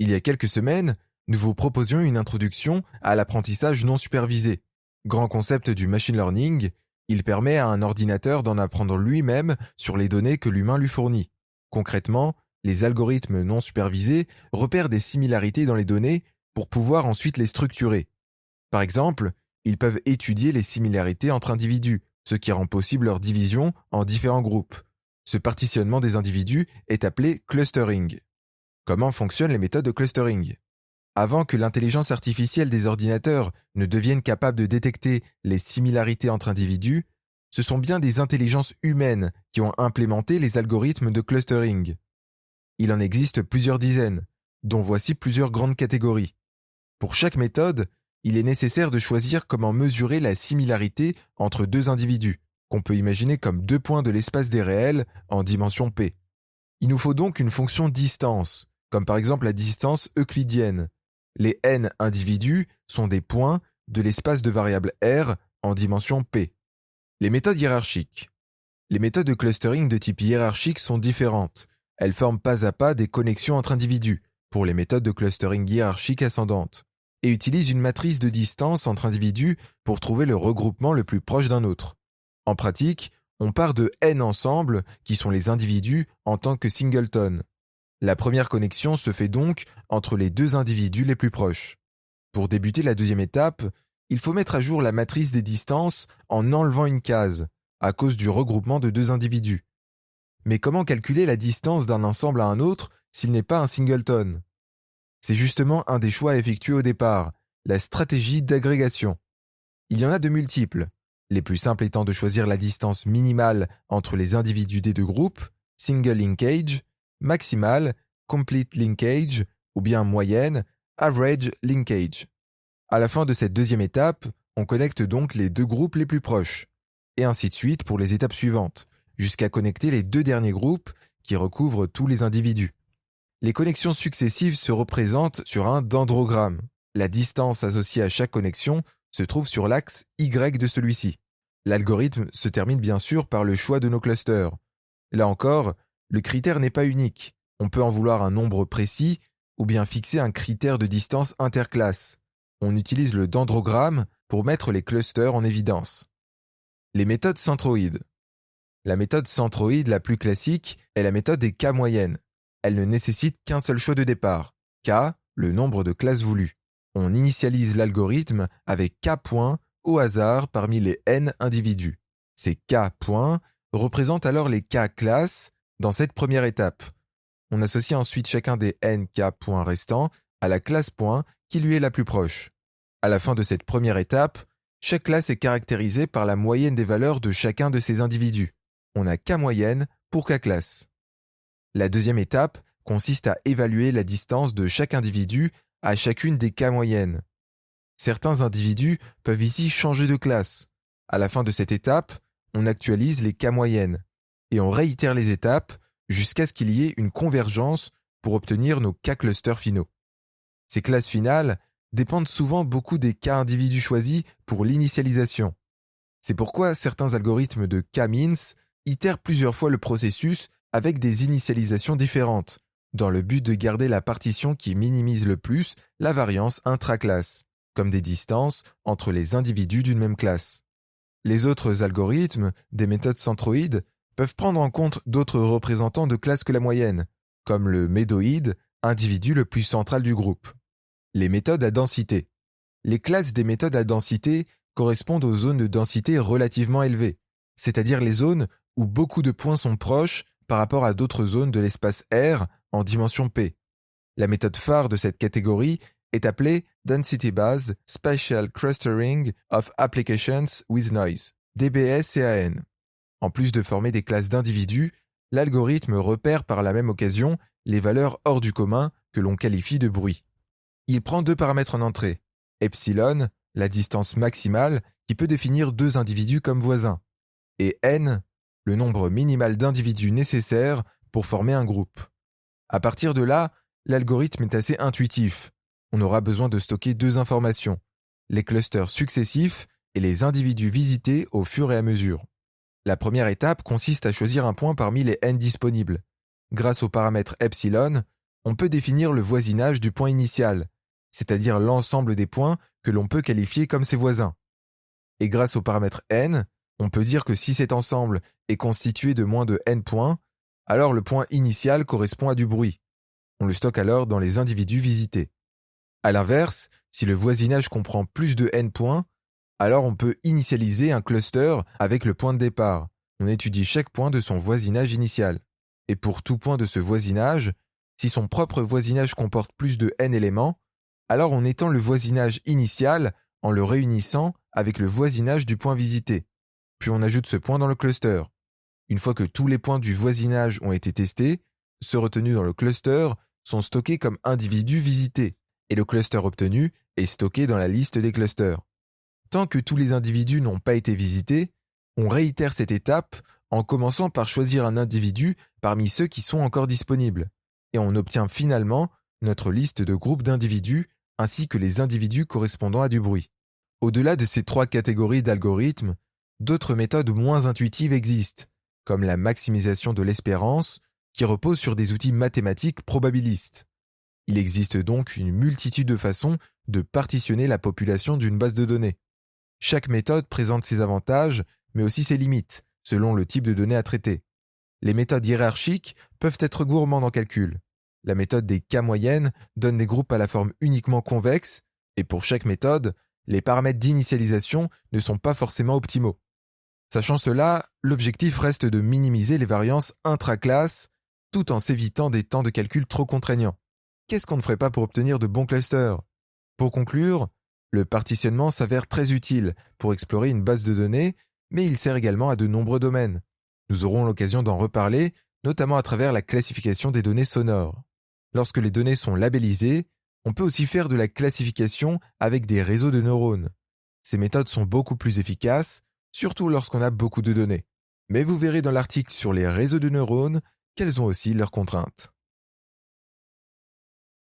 Il y a quelques semaines, nous vous proposions une introduction à l'apprentissage non supervisé. Grand concept du machine learning, il permet à un ordinateur d'en apprendre lui-même sur les données que l'humain lui fournit. Concrètement, les algorithmes non supervisés repèrent des similarités dans les données pour pouvoir ensuite les structurer. Par exemple, ils peuvent étudier les similarités entre individus, ce qui rend possible leur division en différents groupes. Ce partitionnement des individus est appelé clustering. Comment fonctionnent les méthodes de clustering ? Avant que l'intelligence artificielle des ordinateurs ne devienne capable de détecter les similarités entre individus, ce sont bien des intelligences humaines qui ont implémenté les algorithmes de clustering. Il en existe plusieurs dizaines, dont voici plusieurs grandes catégories. Pour chaque méthode, il est nécessaire de choisir comment mesurer la similarité entre deux individus, qu'on peut imaginer comme deux points de l'espace des réels en dimension p. Il nous faut donc une fonction distance, comme par exemple la distance euclidienne. Les n individus sont des points de l'espace de variable r en dimension p. Les méthodes hiérarchiques. Les méthodes de clustering de type hiérarchique sont différentes. Elles forment pas à pas des connexions entre individus, pour les méthodes de clustering hiérarchique ascendante, et utilisent une matrice de distance entre individus pour trouver le regroupement le plus proche d'un autre. En pratique, on part de n ensembles, qui sont les individus en tant que singleton. La première connexion se fait donc entre les deux individus les plus proches. Pour débuter la deuxième étape, il faut mettre à jour la matrice des distances en enlevant une case, à cause du regroupement de deux individus. Mais comment calculer la distance d'un ensemble à un autre s'il n'est pas un singleton ? C'est justement un des choix à effectuer au départ, la stratégie d'agrégation. Il y en a de multiples, les plus simples étant de choisir la distance minimale entre les individus des deux groupes, single linkage, maximale, complete linkage, ou bien moyenne, average linkage. À la fin de cette deuxième étape, on connecte donc les deux groupes les plus proches, et ainsi de suite pour les étapes suivantes, jusqu'à connecter les deux derniers groupes qui recouvrent tous les individus. Les connexions successives se représentent sur un dendrogramme. La distance associée à chaque connexion se trouve sur l'axe Y de celui-ci. L'algorithme se termine bien sûr par le choix de nos clusters. Là encore, le critère n'est pas unique. On peut en vouloir un nombre précis ou bien fixer un critère de distance interclasse. On utilise le dendrogramme pour mettre les clusters en évidence. Les méthodes centroïdes. La méthode centroïde la plus classique est la méthode des K moyennes. Elle ne nécessite qu'un seul choix de départ, K, le nombre de classes voulues. On initialise l'algorithme avec K points au hasard parmi les N individus. Ces K points représentent alors les K classes dans cette première étape. On associe ensuite chacun des N K points restants à la classe point qui lui est la plus proche. À la fin de cette première étape, chaque classe est caractérisée par la moyenne des valeurs de chacun de ces individus. On a K moyenne pour K classe. La deuxième étape consiste à évaluer la distance de chaque individu à chacune des K moyennes. Certains individus peuvent ici changer de classe. À la fin de cette étape, on actualise les K moyennes et on réitère les étapes jusqu'à ce qu'il y ait une convergence pour obtenir nos K clusters finaux. Ces classes finales dépendent souvent beaucoup des K individus choisis pour l'initialisation. C'est pourquoi certains algorithmes de K-means itèrent plusieurs fois le processus avec des initialisations différentes, dans le but de garder la partition qui minimise le plus la variance intraclasse, comme des distances entre les individus d'une même classe. Les autres algorithmes, des méthodes centroïdes, peuvent prendre en compte d'autres représentants de classe que la moyenne, comme le médoïde, individu le plus central du groupe. Les méthodes à densité. Les classes des méthodes à densité correspondent aux zones de densité relativement élevées, c'est-à-dire les zones où beaucoup de points sont proches par rapport à d'autres zones de l'espace R en dimension P. La méthode phare de cette catégorie est appelée Density Based Spatial Clustering of Applications with Noise, DBS-CAN. En plus de former des classes d'individus, l'algorithme repère par la même occasion les valeurs hors du commun que l'on qualifie de bruit. Il prend deux paramètres en entrée, epsilon, la distance maximale qui peut définir deux individus comme voisins, et n, le nombre minimal d'individus nécessaires pour former un groupe. À partir de là, l'algorithme est assez intuitif. On aura besoin de stocker deux informations, les clusters successifs et les individus visités au fur et à mesure. La première étape consiste à choisir un point parmi les n disponibles. Grâce au paramètre epsilon, On peut définir le voisinage du point initial, c'est-à-dire l'ensemble des points que l'on peut qualifier comme ses voisins. Et grâce au paramètre n, on peut dire que si cet ensemble est constitué de moins de n points, alors le point initial correspond à du bruit. On le stocke alors dans les individus visités. A l'inverse, si le voisinage comprend plus de n points, alors on peut initialiser un cluster avec le point de départ. On étudie chaque point de son voisinage initial. Et pour tout point de ce voisinage, si son propre voisinage comporte plus de n éléments, alors on étend le voisinage initial en le réunissant avec le voisinage du point visité. Puis on ajoute ce point dans le cluster. Une fois que tous les points du voisinage ont été testés, ceux retenus dans le cluster sont stockés comme individus visités, et le cluster obtenu est stocké dans la liste des clusters. Tant que tous les individus n'ont pas été visités, on réitère cette étape en commençant par choisir un individu parmi ceux qui sont encore disponibles, et on obtient finalement notre liste de groupes d'individus ainsi que les individus correspondant à du bruit. Au-delà de ces 3 catégories d'algorithmes, d'autres méthodes moins intuitives existent, comme la maximisation de l'espérance, qui repose sur des outils mathématiques probabilistes. Il existe donc une multitude de façons de partitionner la population d'une base de données. Chaque méthode présente ses avantages, mais aussi ses limites, selon le type de données à traiter. Les méthodes hiérarchiques peuvent être gourmandes en calcul. La méthode des cas moyennes donne des groupes à la forme uniquement convexe, et pour chaque méthode, les paramètres d'initialisation ne sont pas forcément optimaux. Sachant cela, l'objectif reste de minimiser les variances intra-classes tout en s'évitant des temps de calcul trop contraignants. Qu'est-ce qu'on ne ferait pas pour obtenir de bons clusters? Pour conclure, le partitionnement s'avère très utile pour explorer une base de données, mais il sert également à de nombreux domaines. Nous aurons l'occasion d'en reparler, notamment à travers la classification des données sonores. Lorsque les données sont labellisées, on peut aussi faire de la classification avec des réseaux de neurones. Ces méthodes sont beaucoup plus efficaces, surtout lorsqu'on a beaucoup de données. Mais vous verrez dans l'article sur les réseaux de neurones qu'elles ont aussi leurs contraintes.